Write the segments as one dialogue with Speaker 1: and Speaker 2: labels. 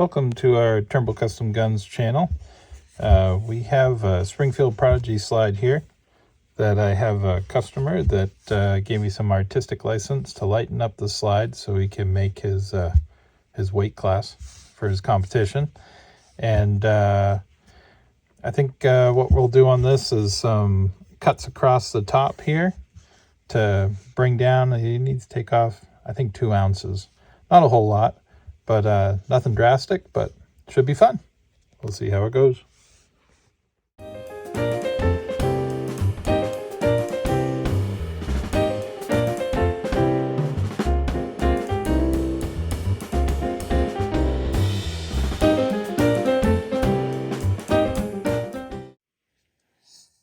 Speaker 1: welcome to our Turnbull Custom Guns channel. We have a Springfield Prodigy slide here that I have a customer that gave me some artistic license to lighten up the slide so he can make his weight class for his competition. And I think what we'll do on this is some cuts across the top here to bring down. He needs to take off, I think, 2 ounces. Not a whole lot, but nothing drastic, but should be fun. We'll see how it goes.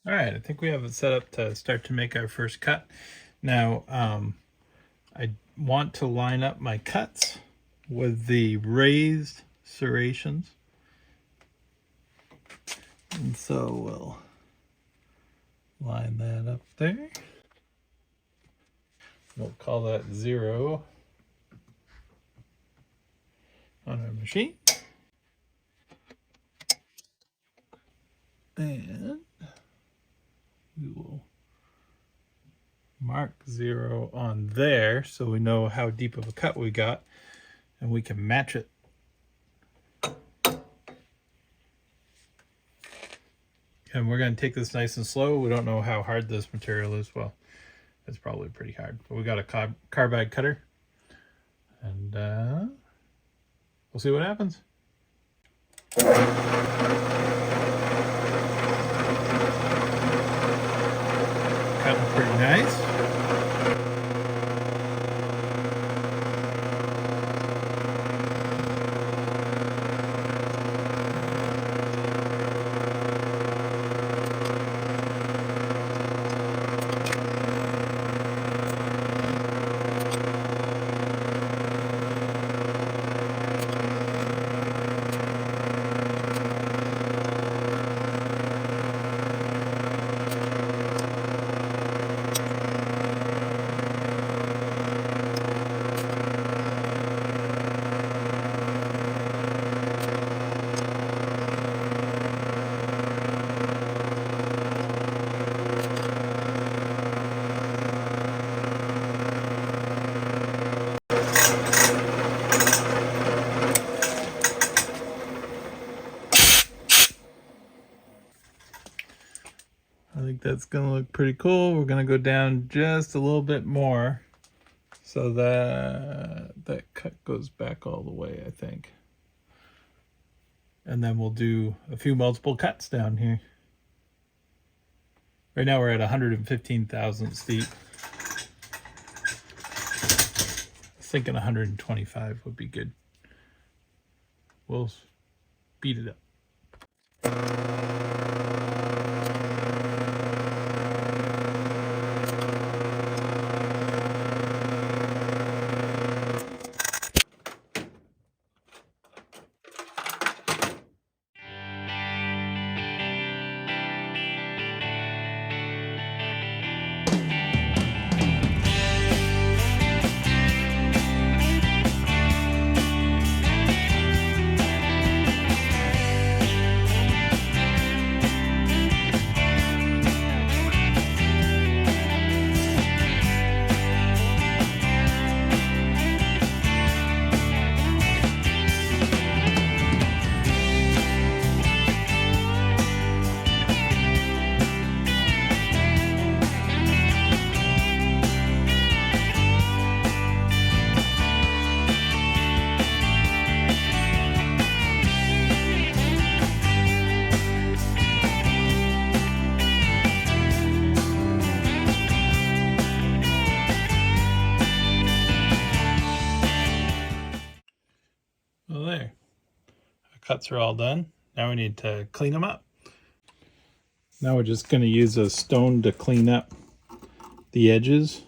Speaker 1: All right, I think we have it set up to start to make our first cut. Now, I want to line up my cuts with the raised serrations. And so we'll line that up there. We'll call that 0 on our machine. And we will mark 0 on there so we know how deep of a cut we got and we can match it. And we're going to take this nice and slow. We don't know how hard this material is. Well, it's probably pretty hard, but we got a carbide cutter, and we'll see what happens. Cutting pretty nice. I think that's going to look pretty cool. We're going to go down just a little bit more so that that cut goes back all the way, I think. And then we'll do a few multiple cuts down here. Right now we're at 115 thousandths deep. I was thinking 125 would be good. We'll speed it up. Well, there. Our cuts are all done. Now we need to clean them up. Now we're just going to use a stone to clean up the edges.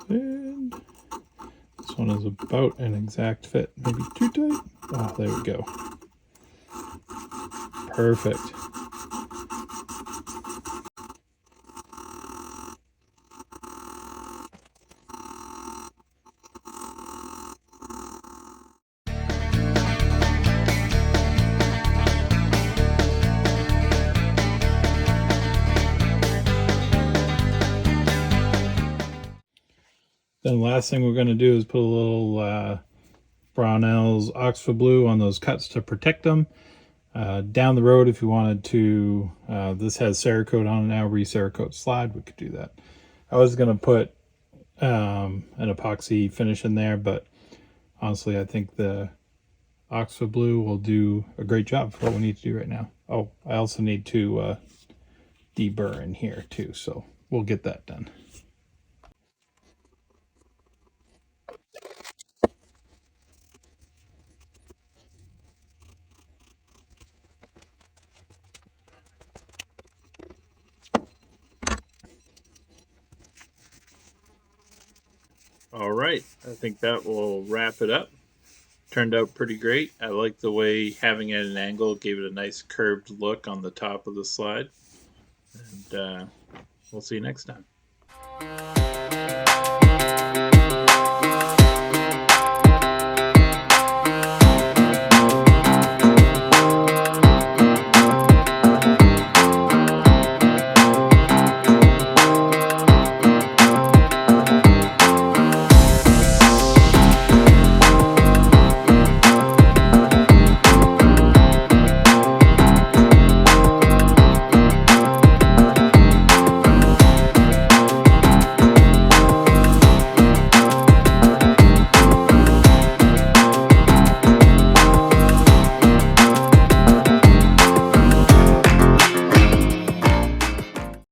Speaker 1: And this one is about an exact fit. Maybe too tight. Oh, there we go. Perfect. Then the last thing we're going to do is put a little Brownell's Oxford Blue on those cuts to protect them. Down the road, if you wanted to, this has Cerakote on it now, re-Cerakote slide, we could do that. I was going to put an epoxy finish in there, but honestly, I think the Oxford Blue will do a great job for what we need to do right now. Oh, I also need to deburr in here too, so we'll get that done. All right, I think that will wrap it up. Turned out pretty great. I like the way having it at an angle gave it a nice curved look on the top of the slide. And we'll see you next time.